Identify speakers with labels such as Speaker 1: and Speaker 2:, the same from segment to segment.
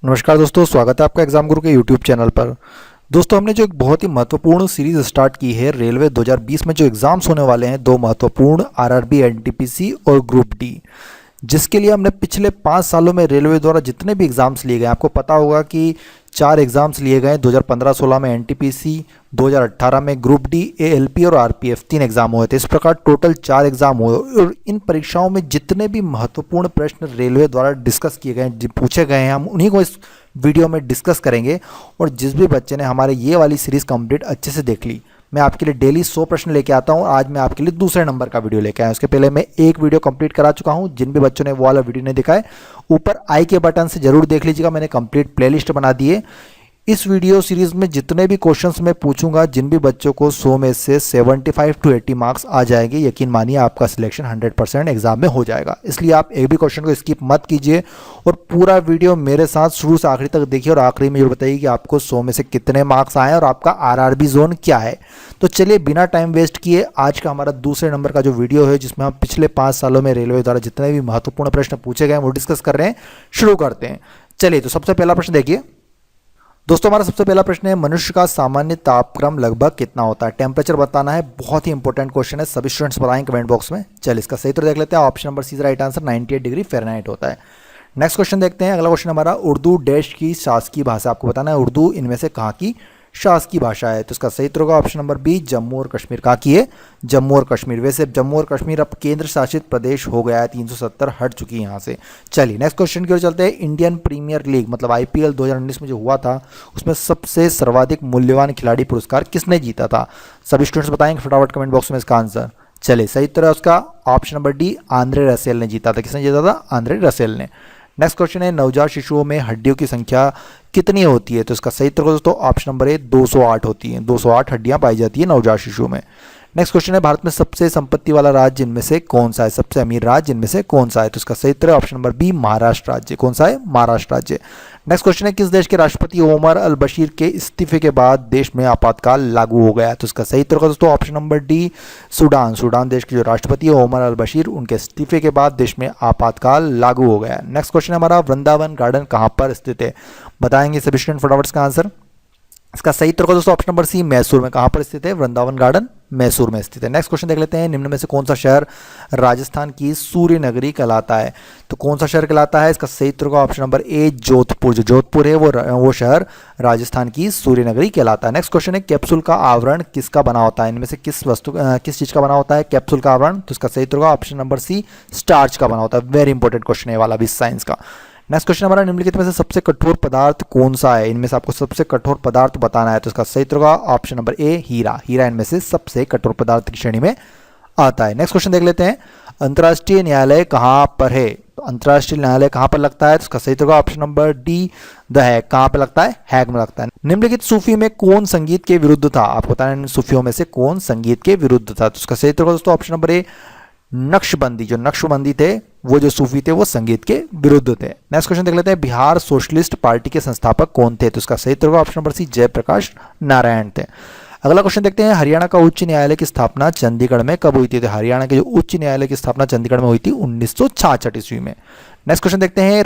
Speaker 1: नमस्कार दोस्तों, स्वागत है आपका एग्जाम गुरु के यूट्यूब चैनल पर। दोस्तों, हमने जो एक बहुत ही महत्वपूर्ण सीरीज स्टार्ट की है रेलवे 2020 में जो एग्जाम्स होने वाले हैं, दो महत्वपूर्ण आरआरबी, एनटीपीसी और ग्रुप डी, जिसके लिए हमने पिछले 5 सालों में रेलवे द्वारा जितने भी एग्ज़ाम्स लिए गए, आपको पता होगा कि 4 एग्ज़ाम्स लिए गए। 2015-16 में एनटीपीसी, 2018 में ग्रुप डी, एएलपी और आरपीएफ 3 एग्ज़ाम हुए थे। इस प्रकार टोटल 4 एग्ज़ाम हुए और इन परीक्षाओं में जितने भी महत्वपूर्ण प्रश्न रेलवे द्वारा डिस्कस किए गए, पूछे गए हैं, हम उन्हीं को इस वीडियो में डिस्कस करेंगे। और जिस भी बच्चे ने हमारे ये वाली सीरीज़ कंप्लीट अच्छे से देख ली, मैं आपके लिए डेली 100 प्रश्न लेके आता हूँ। आज मैं आपके लिए दूसरे नंबर का वीडियो लेके आया। उसके पहले मैं एक वीडियो कंप्लीट करा चुका हूँ। जिन भी बच्चों ने वो वाला वीडियो नहीं देखा है, ऊपर आई के बटन से जरूर देख लीजिएगा। मैंने कंप्लीट प्लेलिस्ट बना दी है। इस वीडियो सीरीज में जितने भी क्वेश्चंस मैं पूछूंगा, जिन भी बच्चों को 100 में से 75 to 80 मार्क्स आ जाएंगे, यकीन मानिए आपका सिलेक्शन 100% एग्जाम में हो जाएगा। इसलिए आप एक भी क्वेश्चन को स्किप मत कीजिए और पूरा वीडियो मेरे साथ शुरू से आखिरी तक देखिए और आखिरी में ये बताइए कि आपको 100 में से कितने मार्क्स आए और आपका आरआरबी जोन क्या है। तो चलिए बिना टाइम वेस्ट किए आज का हमारा दूसरे नंबर का जो वीडियो है, जिसमें हम पिछले 5 सालों में रेलवे द्वारा जितने भी महत्वपूर्ण प्रश्न पूछे गए वो डिस्कस कर रहे हैं, शुरू करते हैं। चलिए, तो सबसे पहला प्रश्न देखिए दोस्तों। हमारा सबसे पहला प्रश्न है, मनुष्य का सामान्य तापक्रम लगभग कितना होता है? टेम्परेचर बताना है। बहुत ही इंपॉर्टेंट क्वेश्चन है, सभी स्टूडेंट्स बताएं कमेंट बॉक्स में। चलिए, इसका सही उत्तर देख लेते हैं। Option number C right answer, 98 degree Fahrenheit होता है। नेक्स्ट क्वेश्चन देखते हैं। अगला क्वेश्चन हमारा, उर्दू देश की शासकीय भाषा। आपको बताना है उर्दू इनमें से कहाँ की शासकीय भाषा है। तो इसका सही उत्तर होगा ऑप्शन नंबर बी, जम्मू और कश्मीर। कहाँ की है? जम्मू और कश्मीर। वैसे जम्मू और कश्मीर अब केंद्र शासित प्रदेश हो गया है, 370 हट चुकी है यहाँ से। चलिए नेक्स्ट क्वेश्चन की ओर चलते हैं। इंडियन प्रीमियर लीग मतलब आईपीएल 2019 में जो हुआ था, उसमें सबसे सर्वाधिक मूल्यवान खिलाड़ी पुरस्कार किसने जीता था? सभी स्टूडेंट्स बताएंगे फटाफट कमेंट बॉक्स में इसका आंसर। चलिए, सही उत्तर है उसका option number D, Andre Russell ने जीता था। किसने जीता था? आंद्रे रसेल ने। नेक्स्ट क्वेश्चन है, नवजात शिशुओं में हड्डियों की संख्या कितनी होती है? तो इसका सही उत्तर दोस्तों ऑप्शन नंबर ए, 208 होती है। 208 हड्डियां पाई जाती है नवजात शिशुओं में। नेक्स्ट क्वेश्चन है, भारत में सबसे संपत्ति वाला राज्य इनमें से कौन सा है? सबसे अमीर राज्य इनमें से कौन सा है? तो इसका सही उत्तर है ऑप्शन नंबर बी, महाराष्ट्र राज्य। कौन सा है? महाराष्ट्र राज्य। नेक्स्ट क्वेश्चन है, किस देश के राष्ट्रपति ओमर अल बशीर के इस्तीफे के बाद देश में आपातकाल लागू हो गया? तो इसका सही उत्तर होगा दोस्तों option number D, Sudan. Sudan देश के जो राष्ट्रपति है ओमर अल बशीर, उनके इस्तीफे के बाद देश में आपातकाल लागू हो गया। नेक्स्ट क्वेश्चन हमारा, वृंदावन गार्डन कहाँ पर स्थित है? बताएंगे सभी स्टूडेंट फटाफट का आंसर। इसका सही उत्तर होगा दोस्तों ऑप्शन नंबर सी, मैसूर में। कहां पर स्थित है? वृंदावन गार्डन मैसूर में स्थित है। नेक्स्ट क्वेश्चन देख लेते हैं, निम्न में से कौन सा शहर राजस्थान की सूर्य नगरी कहलाता है? तो कौन सा शहर कहलाता है? इसका सही उत्तर होगा ऑप्शन नंबर ए, जोधपुर। जो जोधपुर है वो शहर राजस्थान की सूर्य नगरी कहलाता है। नेक्स्ट क्वेश्चन है, कैप्सूल का आवरण किसका बना होता है? इनमें से किस चीज का बना होता है कैप्सूल का आवरण? तो इसका सही उत्तर होगा ऑप्शन नंबर सी, स्टार्च का बना होता है। वेरी इंपॉर्टेंट क्वेश्चन है वाला भी साइंस का। नेक्स्ट क्वेश्चन हमारा, निम्नलिखित में से सबसे कठोर पदार्थ कौन सा है? इनमें से आपको सबसे कठोर पदार्थ बताना है। तो इसका सही उत्तर होगा ऑप्शन नंबर ए, हीरा। हीरा इनमें से सबसे कठोर पदार्थ की श्रेणी में आता है। नेक्स्ट क्वेश्चन देख लेते हैं, अंतर्राष्ट्रीय न्यायालय कहाँ पर है? तो अंतर्राष्ट्रीय न्यायालय कहाँ पर लगता है? तो इसका सही उत्तर होगा option number D, the Hague. कहाँ पर लगता है? हैग में लगता है। निम्नलिखित सूफी में कौन संगीत के विरुद्ध था? आपको बताना है सूफियों में से कौन संगीत के विरुद्ध था? तो इसका सही उत्तर होगा दोस्तों ऑप्शन नंबर ए, नक्शबंदी। जो नक्शबंदी थे, वो जो सूफी थे, वो संगीत के विरुद्ध थे। नेक्स्ट क्वेश्चन देख लेते हैं, बिहार सोशलिस्ट पार्टी के संस्थापक कौन थे? तो इसका सही उत्तर होगा option number C, Jayaprakash Narayan थे। अगला क्वेश्चन देखते हैं, हरियाणा का उच्च न्यायालय की स्थापना चंडीगढ़ में कब हुई थी? तो हरियाणा के जो उच्च न्यायालय की स्थापना चंडीगढ़ में हुई थी 1966 ईस्वी में। नेक्स्ट क्वेश्चन देखते हैं,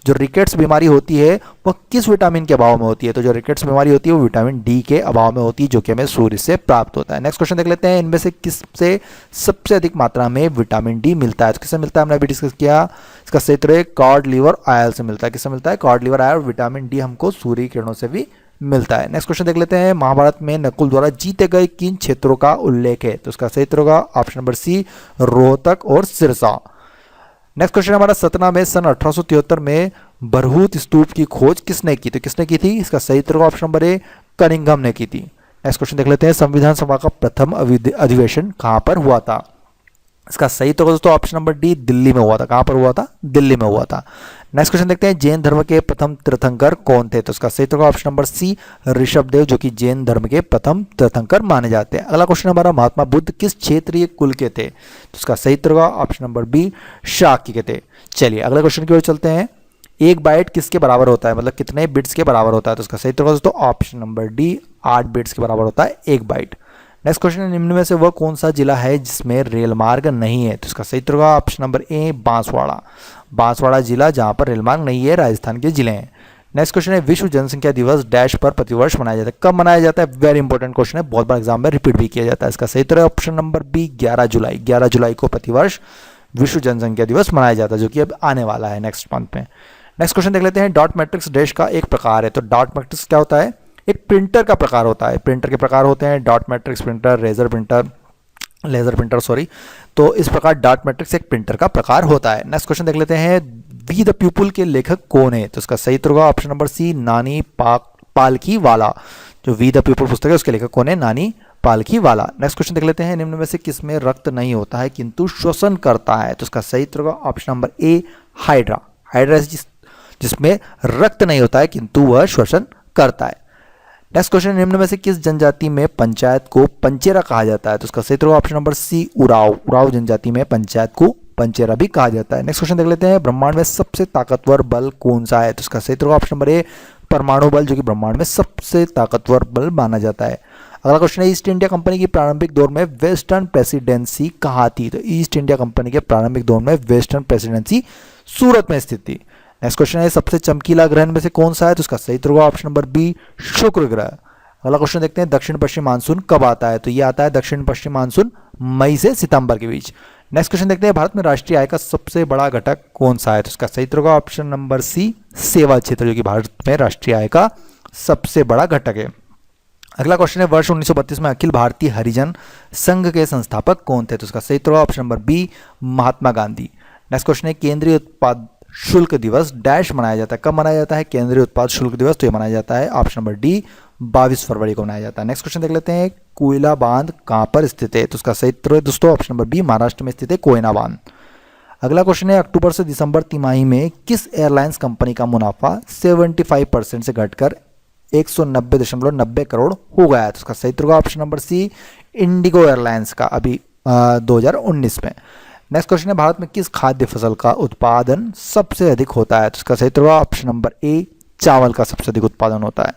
Speaker 1: जो रिकेट्स बीमारी होती है वह किस विटामिन के अभाव में होती है? तो जो रिकेट्स बीमारी होती है वो विटामिन डी के अभाव में होती है, जो कि हमें सूर्य से प्राप्त होता है। नेक्स्ट क्वेश्चन देख लेते हैं, इनमें से किससे सबसे अधिक मात्रा में विटामिन डी मिलता है? तो किससे मिलता है? हमने अभी डिस्कस किया। इसका सही उत्तर है कॉड लिवर ऑयल से मिलता है। किससे मिलता है? Cod liver oil. Vitamin D हमको सूर्य किरणों से भी मिलता है। नेक्स्ट क्वेश्चन देख लेते हैं, महाभारत में नकुल द्वारा जीते गए किन क्षेत्रों का उल्लेख है? तो इसका सही उत्तर होगा ऑप्शन नंबर सी, रोहतक और सिरसा। नेक्स्ट क्वेश्चन हमारा, सतना में सन 1873 में बरहूत स्तूप की खोज किसने की? तो किसने की थी? इसका सही उत्तर होगा ऑप्शन नंबर ए, कनिंघम ने की थी। नेक्स्ट क्वेश्चन देख लेते हैं, संविधान सभा का प्रथम अधिवेशन कहां पर हुआ था? इसका सही तो दोस्तों ऑप्शन नंबर डी, दिल्ली में हुआ था। कहां पर हुआ था? दिल्ली में हुआ था। नेक्स्ट क्वेश्चन देखते हैं, जैन धर्म के प्रथम तीर्थंकर कौन थे? तो इसका सही तो ऑप्शन नंबर सी, ऋषभदेव, जो कि जैन धर्म के प्रथम तीर्थंकर माने जाते हैं। अगला क्वेश्चन हमारा, महात्मा बुद्ध किस क्षेत्रीय कुल के थे? तो इसका सही उत्तर होगा ऑप्शन नंबर बी, शाक्य के थे। चलिए अगले क्वेश्चन की ओर चलते हैं, एक बाइट किसके बराबर होता है? मतलब कितने बिट्स के बराबर होता है? तो इसका सही उत्तर होगा दोस्तों ऑप्शन नंबर डी, 8 बिट्स के बराबर होता है एक बाइट। नेक्स्ट क्वेश्चन है, निम्न में से वह कौन सा जिला है जिसमें रेल मार्ग नहीं है? तो इसका सही उत्तर होगा ऑप्शन नंबर ए बांसवाड़ा। बांसवाड़ा जिला जहां पर रेल मार्ग नहीं है, राजस्थान के जिले हैं। नेक्स्ट क्वेश्चन है, विश्व जनसंख्या दिवस डैश पर प्रतिवर्ष मनाया जाता है? कब मनाया जाता है? वेरी इंपॉर्टेंट क्वेश्चन है, बहुत बार एग्जाम में रिपीट भी किया जाता है। इसका सही उत्तर है ऑप्शन नंबर बी 11 जुलाई। 11 जुलाई को प्रतिवर्ष विश्व जनसंख्या दिवस मनाया जाता है, जो कि अब आने वाला है नेक्स्ट मंथ में। नेक्स्ट क्वेश्चन देख लेते हैं, डॉट मैट्रिक्स डैश का एक प्रकार है। तो डॉट मैट्रिक्स क्या होता है? एक प्रिंटर का प्रकार होता है। प्रिंटर के प्रकार होते हैं dot matrix printer, laser printer sorry. तो इस प्रकार डॉट मैट्रिक्स एक प्रिंटर का प्रकार होता है। नेक्स्ट क्वेश्चन देख लेते हैं, वी द पीपुल के लेखक कौन है? तो इसका सही उत्तर होगा ऑप्शन नंबर सी नानी पालकीवाला। जो वी द पीपुल पुस्तक है उसके लेखक कौन है? नानी पालकीवाला। नेक्स्ट क्वेश्चन देख लेते हैं, निम्न में से किसमें रक्त नहीं होता है किंतु श्वसन करता है? तो इसका सही उत्तर होगा ऑप्शन नंबर ए हाइड्रा। हाइड्रा जिसमें रक्त नहीं होता है किंतु वह श्वसन करता है। नेक्स्ट क्वेश्चन, निम्न में से किस जनजाति में पंचायत को पंचेरा कहा जाता है? तो इसका सही उत्तर होगा option number C Oraon. Oraon जनजाति में पंचायत को पंचेरा भी कहा जाता है। नेक्स्ट क्वेश्चन देख लेते हैं, ब्रह्मांड में सबसे ताकतवर बल कौन सा है? तो इसका सही उत्तर होगा ऑप्शन नंबर ए परमाणु बल, जो कि ब्रह्मांड में सबसे ताकतवर बल माना जाता है। अगला क्वेश्चन है, ईस्ट इंडिया कंपनी की प्रारंभिक दौर में वेस्टर्न प्रेसिडेंसी कहाँ थी? तो ईस्ट इंडिया कंपनी के प्रारंभिक दौर में वेस्टर्न प्रेसिडेंसी सूरत में स्थित थी। नेक्स्ट क्वेश्चन है, सबसे चमकीला ग्रह में से कौन सा है? तो इसका सही उत्तर होगा ऑप्शन नंबर बी शुक्र ग्रह। अगला क्वेश्चन देखते हैं, दक्षिण पश्चिम मानसून कब आता है? तो ये आता है दक्षिण पश्चिम मानसून मई से सितंबर के बीच। नेक्स्ट क्वेश्चन देखते हैं, भारत में राष्ट्रीय आय का सबसे बड़ा घटक कौन सा है? तो इसका सही उत्तर होगा ऑप्शन नंबर सी सेवा क्षेत्र, जो कि भारत में राष्ट्रीय आय का सबसे बड़ा घटक है। अगला क्वेश्चन है, वर्ष 1932 में अखिल भारतीय हरिजन संघ के संस्थापक कौन थे? तो इसका सही उत्तर होगा option number B Mahatma Gandhi. Next question है, केंद्रीय उत्पाद शुल्क दिवस डैश मनाया जाता है? कब मनाया जाता है केंद्रीय उत्पाद शुल्क दिवस? तो ये मनाया जाता है ऑप्शन नंबर डी 22 फरवरी को मनाया जाता है। नेक्स्ट क्वेश्चन देख लेते हैं, कोयला बांध कहां पर स्थित है? तो उसका सही उत्तर है दोस्तों ऑप्शन नंबर बी महाराष्ट्र में स्थित है कोयना बांध। अगला क्वेश्चन है, अक्टूबर से दिसंबर तिमाही में किस एयरलाइंस कंपनी का मुनाफा 75% से घटकर 190.90 करोड़ हो गया है? तो उसका सही उत्तर होगा option number C IndiGo airlines का, अभी 2019 में। नेक्स्ट क्वेश्चन है, भारत में किस खाद्य फसल का उत्पादन सबसे अधिक होता है? तो इसका सही उत्तर होगा ऑप्शन नंबर ए चावल का सबसे अधिक उत्पादन होता है।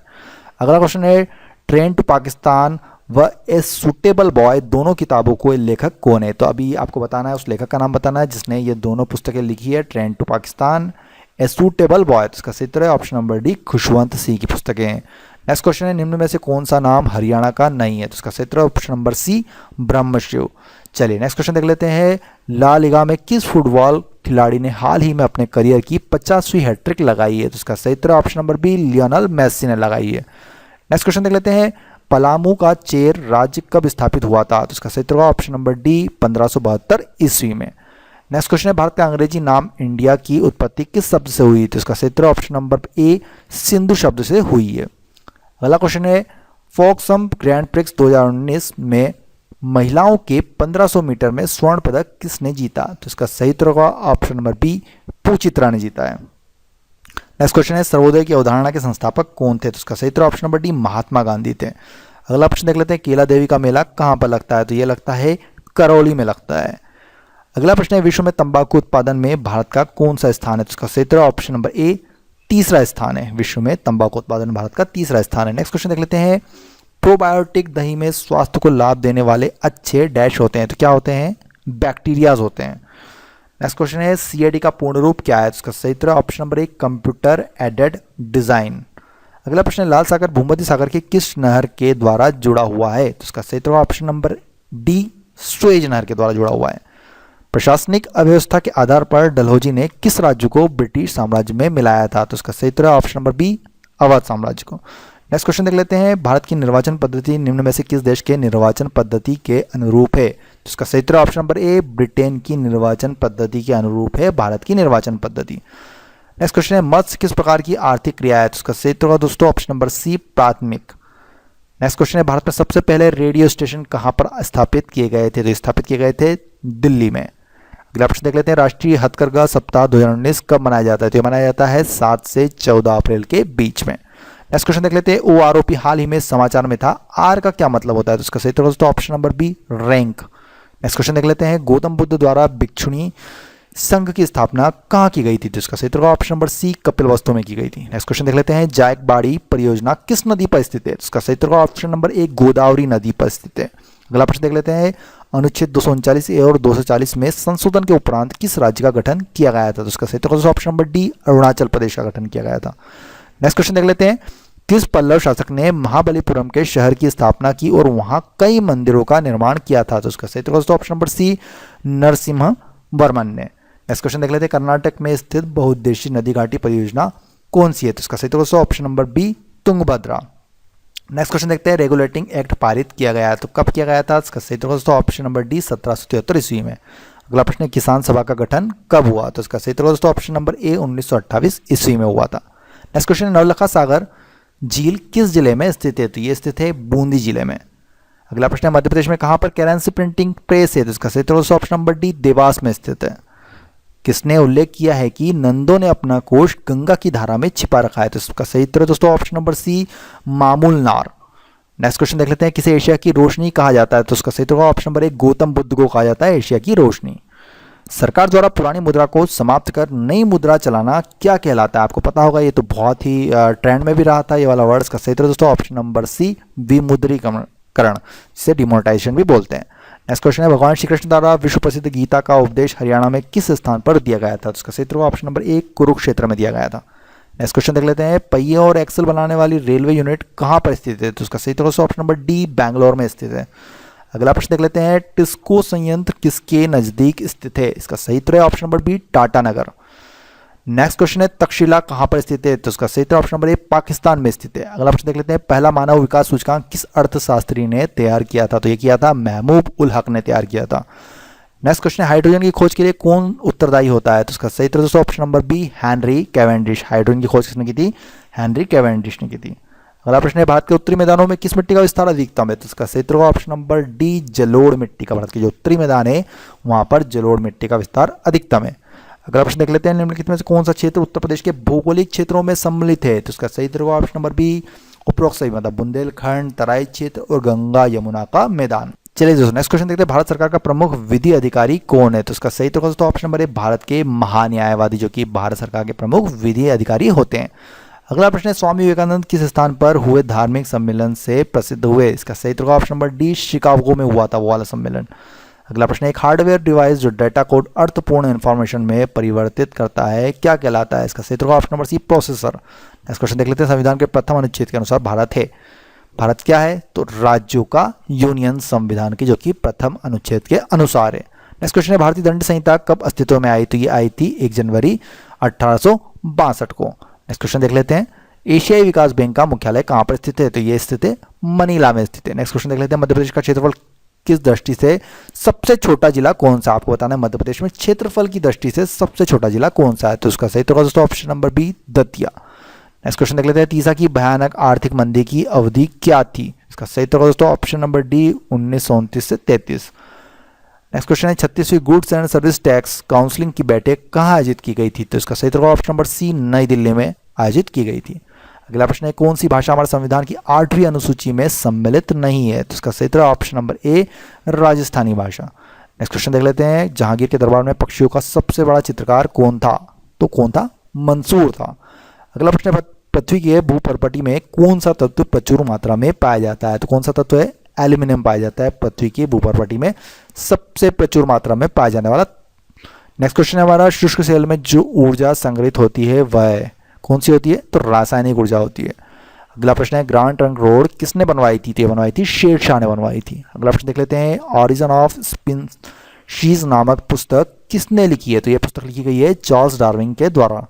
Speaker 1: अगला क्वेश्चन है, ट्रेन टू पाकिस्तान व ए सुटेबल बॉय दोनों किताबों को लेखक कौन है? तो अभी आपको बताना है, उस लेखक का नाम बताना है जिसने ये दोनों पुस्तकें लिखी है, train to Pakistan, a suitable boy. तो इसका सही उत्तर है option number D Khushwant Singh की पुस्तकें हैं। नेक्स्ट क्वेश्चन है, निम्न में से कौन सा नाम हरियाणा का नहीं है? तो इसका सही उत्तर है ऑप्शन नंबर सी ब्रह्मशिव। चलिए नेक्स्ट क्वेश्चन देख लेते हैं, ला लिगा में किस फुटबॉल खिलाड़ी ने हाल ही में अपने करियर की 50वीं हैट्रिक लगाई है? तो इसका सही उत्तर option number B Lionel Messi ने लगाई है। नेक्स्ट क्वेश्चन देख लेते हैं, पलामू का चेर राज्य कब स्थापित हुआ था? तो इसका सही उत्तर ऑप्शन नंबर डी 1572 ईस्वी में। नेक्स्ट क्वेश्चन है, भारत का अंग्रेजी नाम इंडिया की उत्पत्ति किस शब्द से हुई? तो इसका सही उत्तर ऑप्शन नंबर ए सिंधु शब्द से हुई है। अगला क्वेश्चन है, फोक्सम ग्रैंड प्रिक्स 2019 में महिलाओं के 1500 मीटर में स्वर्ण पदक किसने जीता? तो इसका सही उत्तर होगा ऑप्शन नंबर बी पूचित्रा ने जीता है। नेक्स्ट क्वेश्चन है, सर्वोदय की अवधारणा के संस्थापक कौन थे? तो इसका सही उत्तर option number D Mahatma Gandhi थे। अगला प्रश्न देख लेते हैं, केला देवी का मेला कहां पर लगता है? तो यह लगता है करौली में लगता है। अगला प्रश्न है, विश्व में तंबाकू उत्पादन में भारत का कौन सा स्थान है? तो इसका सही उत्तर ऑप्शन नंबर ए तीसरा स्थान है। विश्व में तंबाकू उत्पादन भारत का तीसरा स्थान है। नेक्स्ट क्वेश्चन देख लेते हैं, प्रोबायोटिक दही में स्वास्थ्य को लाभ देने वाले अच्छे डैश होते हैं? तो क्या होते हैं? बैक्टीरियाज होते हैं। नेक्स्ट क्वेश्चन है, सीएडी का पूर्ण रूप क्या है? तो इसका सही उत्तर ऑप्शन नंबर एक कंप्यूटर एडेड डिजाइन। अगला प्रश्न है, लाल सागर भूमध्य सागर के किस नहर के द्वारा जुड़ा हुआ है? तो इसका सही उत्तर ऑप्शन नंबर डी सुएज नहर के द्वारा जुड़ा हुआ है। प्रशासनिक अव्यवस्था के आधार पर डलहौजी ने किस राज्य को ब्रिटिश साम्राज्य में मिलाया था? तो इसका सही उत्तर ऑप्शन नंबर बी अवध साम्राज्य को। नेक्स्ट क्वेश्चन देख लेते हैं, भारत की निर्वाचन पद्धति निम्न में से किस देश के निर्वाचन पद्धति के अनुरूप है? तो इसका सही उत्तर ऑप्शन नंबर ए ब्रिटेन की निर्वाचन पद्धति के अनुरूप है भारत की निर्वाचन पद्धति। नेक्स्ट क्वेश्चन है, मत्स्य किस प्रकार की आर्थिक क्रिया है? तो इसका सही उत्तर होगा दोस्तों ऑप्शन नंबर सी प्राथमिक। नेक्स्ट क्वेश्चन है, भारत में सबसे पहले रेडियो स्टेशन कहां पर स्थापित किए गए थे? तो स्थापित किए गए थे दिल्ली में। अगला प्रश्न देख लेते हैं, राष्ट्रीय हथकरघा सप्ताह 2019 कब मनाया जाता है? तो मनाया जाता है 7 से 14 अप्रैल के बीच में। नेक्स्ट क्वेश्चन देख लेते हैं, ओआरओपी हाल ही में समाचार में था, आर का क्या मतलब होता है? तो इसका सही उत्तर दोस्तों option number B rank. Next question देख लेते हैं, गौतम बुद्ध द्वारा भिक्षुणी संघ की स्थापना कहाँ की गई थी? तो इसका सही उत्तर ऑप्शन नंबर सी कपिलवस्तु में की गई थी। नेक्स्ट क्वेश्चन देख लेते हैं, जायकबाड़ी परियोजना किस नदी पर स्थित है? तो इसका सही उत्तर ऑप्शन नंबर ए गोदावरी नदी पर स्थित है। अगला प्रश्न देख लेते हैं, अनुच्छेद 239A और 240 में संशोधन के उपरांत किस राज्य का गठन किया गया था? तो इसका सही उत्तर option number D, Arunachal Pradesh का गठन किया गया था। नेक्स्ट क्वेश्चन देख लेते हैं, किस पल्लव शासक ने महाबलीपुरम के शहर की स्थापना की और वहां कई मंदिरों का निर्माण किया था? तो इसका सही उत्तर option number C, Narasimha Varman ने। नेक्स्ट क्वेश्चन देख लेते हैं, कर्नाटक में स्थित बहुउद्देशीय नदी घाटी परियोजना कौन सी है? तो इसका सही उत्तर option number B, Tungabhadra. Next question देखते हैं, रेगुलेटिंग एक्ट पारित किया गया है तो कब किया गया था? इसका सही उत्तर ऑप्शन नंबर डी, 1773 ईस्वी में। अगला प्रश्न है, किसान सभा का गठन कब हुआ? तो इसका सही उत्तर ऑप्शन नंबर ए, 1928 ईस्वी में हुआ था। नेक्स्ट क्वेश्चन है, नवलखा सागर झील किस जिले में स्थित है? तो ये स्थित है बूंदी जिले में। अगला प्रश्न है, मध्य प्रदेश में कहां पर करेंसी प्रिंटिंग प्रेस है? तो इसका सही उत्तर ऑप्शन नंबर डी, देवास में स्थित है। किसने उल्लेख किया है कि नंदों ने अपना कोष गंगा की धारा में छिपा रखा है? तो इसका सही उत्तर है दोस्तों ऑप्शन नंबर सी, मामूल नार। नेक्स्ट क्वेश्चन देख लेते हैं, किसे एशिया की रोशनी कहा जाता है? तो उसका सही उत्तर ऑप्शन नंबर एक, गौतम बुद्ध को कहा जाता है एशिया की रोशनी। सरकार द्वारा पुरानी मुद्रा को समाप्त कर नई मुद्रा चलाना क्या कहलाता है? आपको पता होगा, ये तो बहुत ही ट्रेंड में भी रहा था ये वाला वर्ड। इसका सही उत्तर दोस्तों ऑप्शन नंबर सी, विमुद्रीकरण, जिसे डिमोनेटाइजेशन भी बोलते हैं। नेक्स्ट क्वेश्चन है, भगवान श्री कृष्ण द्वारा विश्व प्रसिद्ध गीता का उपदेश हरियाणा में किस स्थान पर दिया गया था? तो इसका सही उत्तर ऑप्शन नंबर एक, कुरुक्षेत्र में दिया गया था। नेक्स्ट क्वेश्चन देख लेते हैं, पहिए और एक्सल बनाने वाली रेलवे यूनिट कहाँ पर स्थित है? तो इसका सही उत्तर ऑप्शन नंबर डी, बैंगलोर में स्थित है। अगला प्रश्न देख लेते हैं, टिस्को संयंत्र किसके नजदीक स्थित है? इसका सही उत्तर है option number B, Tatanagar. Next question है, तक्षशिला कहां पर स्थित है? तो इसका सही उत्तर ऑप्शन नंबर ए, पाकिस्तान में स्थित है। अगला प्रश्न देख लेते हैं, पहला मानव विकास सूचकांक किस अर्थशास्त्री ने तैयार किया था? तो ये किया था महमूद उल हक ने तैयार किया था। नेक्स्ट क्वेश्चन है, हाइड्रोजन की खोज के लिए कौन उत्तरदायी होता है? तो इसका सही उत्तर दोस्तों option number B, Henry Cavendish. Hydrogen की खोज किसने की थी? हेनरी कैवेंडिश ने की थी। अगला प्रश्न है, भारत के उत्तरी मैदानों में किस मिट्टी का विस्तार अधिकतम है? तो इसका सही उत्तर ऑप्शन नंबर डी, जलोढ़ मिट्टी का। भारत के जो उत्तरी मैदान है वहां पर जलोढ़ मिट्टी का विस्तार अधिकतम है। अगला प्रश्न देख लेते हैं, निम्नलिखित में से कौन सा क्षेत्र उत्तर प्रदेश के भौगोलिक क्षेत्रों में सम्मिलित है? तो इसका सही उत्तर ऑप्शन नंबर बी, उपरोक्त सभी, मतलब बुंदेलखंड, तराई क्षेत्र और गंगा यमुना का मैदान। चलिए दोस्तों, नेक्स्ट क्वेश्चन देखते हैं, भारत सरकार का प्रमुख विधि अधिकारी कौन है? तो इसका सही उत्तर दोस्तों ऑप्शन नंबर ए, भारत के महान्यायवादी, जो कि भारत सरकार के प्रमुख विधि अधिकारी होते हैं। अगला प्रश्न है, स्वामी विवेकानंद किस स्थान पर हुए धार्मिक सम्मेलन से प्रसिद्ध हुए? इसका सही उत्तर ऑप्शन नंबर डी, शिकागो में हुआ था वो वाला सम्मेलन। अगला प्रश्न है, एक हार्डवेयर डिवाइस जो डेटा कोड अर्थपूर्ण इंफॉर्मेशन में परिवर्तित करता है क्या कहलाता है? इसका सही उत्तर option number C, processor. Next question देख लेते हैं, संविधान के प्रथम अनुच्छेद के अनुसार भारत है, भारत क्या है? तो राज्यों का यूनियन संविधान के, जो कि प्रथम अनुच्छेद के अनुसार है। नेक्स्ट क्वेश्चन है, भारतीय दंड संहिता कब अस्तित्व में आई? तो ये आई थी 1 जनवरी 1862 को। नेक्स्ट क्वेश्चन देख लेते हैं, एशियाई विकास बैंक का मुख्यालय कहां पर स्थित है? तो ये स्थित है मनीला में स्थित है। नेक्स्ट क्वेश्चन देख लेते हैं, मध्य प्रदेश का क्षेत्रफल किस दृष्टि से सबसे छोटा जिला कौन सा? आपको बताना है मध्य प्रदेश में क्षेत्रफल की दृष्टि से सबसे छोटा जिला कौन सा है? तो उसका सही उत्तर दोस्तों option number B, Datia. Next question देख लेते हैं, तीसरा की भयानक आर्थिक मंदी की अवधि क्या थी? इसका सही उत्तर दोस्तों ऑप्शन नंबर डी, 1929 से 33। नेक्स्ट क्वेश्चन है, 36वीं goods and service tax counselling की बैठक कहाँ आयोजित की गई थी? तो इसका सही उत्तर ऑप्शन नंबर सी, नई दिल्ली में आयोजित की गई थी। अगला प्रश्न है, कौन सी भाषा हमारे संविधान की 8वीं अनुसूची में सम्मिलित नहीं है? तो इसका सही उत्तर ऑप्शन नंबर ए, राजस्थानी भाषा। नेक्स्ट क्वेश्चन देख लेते हैं, जहांगीर के दरबार में पक्षियों का सबसे बड़ा चित्रकार कौन था? तो कौन था? मंसूर था। अगला प्रश्न है, पृथ्वी के भूपर्पटी में कौन सा तत्व प्रचुर मात्रा में पाया जाता है? तो कौन सा तत्व है? एल्यूमिनियम पाया जाता है पृथ्वी की भूपर्पटी में सबसे प्रचुर मात्रा में पाया जाने वाला। नेक्स्ट क्वेश्चन है हमारा, शुष्क सेल में जो ऊर्जा संग्रहित होती है वह कौन सी होती है? तो रासायनिक ऊर्जा होती है। अगला प्रश्न है, ग्रांड ट्रंक रोड किसने बनवाई थी? तो ये बनवाई थी शेरशाह ने बनवाई थी। अगला प्रश्न देख लेते हैं, ऑरिजिन ऑफ स्पीशीज नामक पुस्तक किसने लिखी है? तो ये पुस्तक लिखी गई है चार्ल्स डार्विन के द्वारा।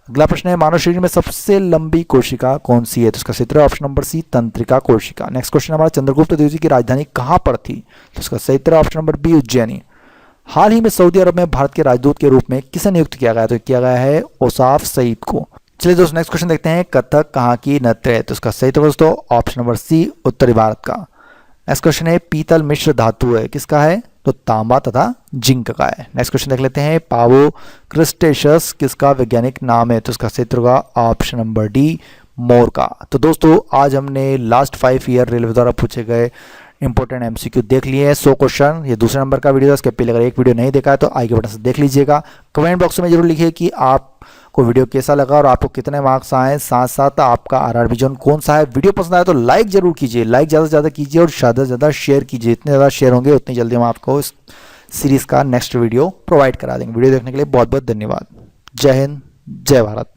Speaker 1: अगला प्रश्न है, मानव शरीर में सबसे लंबी कोशिका कौन सी है? तो इसका सही उत्तर ऑप्शन नंबर सी, तंत्रिका कोशिका। नेक्स्ट क्वेश्चन हमारा, चंद्रगुप्त द्वितीय की राजधानी कहां पर थी? तो इसका सही उत्तर ऑप्शन नंबर बी, उज्जैनी। हाल ही में सऊदी अरब में भारत के राजदूत के रूप में किसे नियुक्त किया गया? तो किया गया है औसाफ सईद को। चलिए दोस्तों, नेक्स्ट क्वेश्चन देखते हैं, कथक कहाँ की नृत्य है? तो इसका सही उत्तर दोस्तों ऑप्शन नंबर सी, उत्तरी भारत का। नेक्स्ट क्वेश्चन है, पीतल मिश्र धातु है किसका है? तो तांबा तथा जिंक का है। नेक्स्ट क्वेश्चन देख लेते हैं, पावो क्रिस्टेशस किसका वैज्ञानिक नाम है? तो इसका सही उत्तर होगा ऑप्शन नंबर डी, मोर का। तो दोस्तों, आज हमने लास्ट 5 ईयर रेलवे द्वारा पूछे गए इंपॉर्टेंट एमसीक्यू देख लिए हैं 100 क्वेश्चन। ये दूसरे नंबर का वीडियो है, इसके पहले अगर एक वीडियो नहीं देखा है तो आई के बटन से देख लीजिएगा। कमेंट बॉक्स में जरूर लिखिए कि आपको वीडियो कैसा लगा और आपको कितने मार्क्स आए, साथ साथ आपका आरआरबी जोन कौन सा है। वीडियो पसंद आया तो लाइक जरूर कीजिए, लाइक ज़्यादा से ज़्यादा कीजिए और ज़्यादा से ज़्यादा शेयर कीजिए। इतने ज़्यादा शेयर होंगे उतनी जल्दी हम आपको इस सीरीज़ का नेक्स्ट वीडियो प्रोवाइड करा देंगे। वीडियो देखने के लिए बहुत बहुत धन्यवाद। जय हिंद, जय भारत।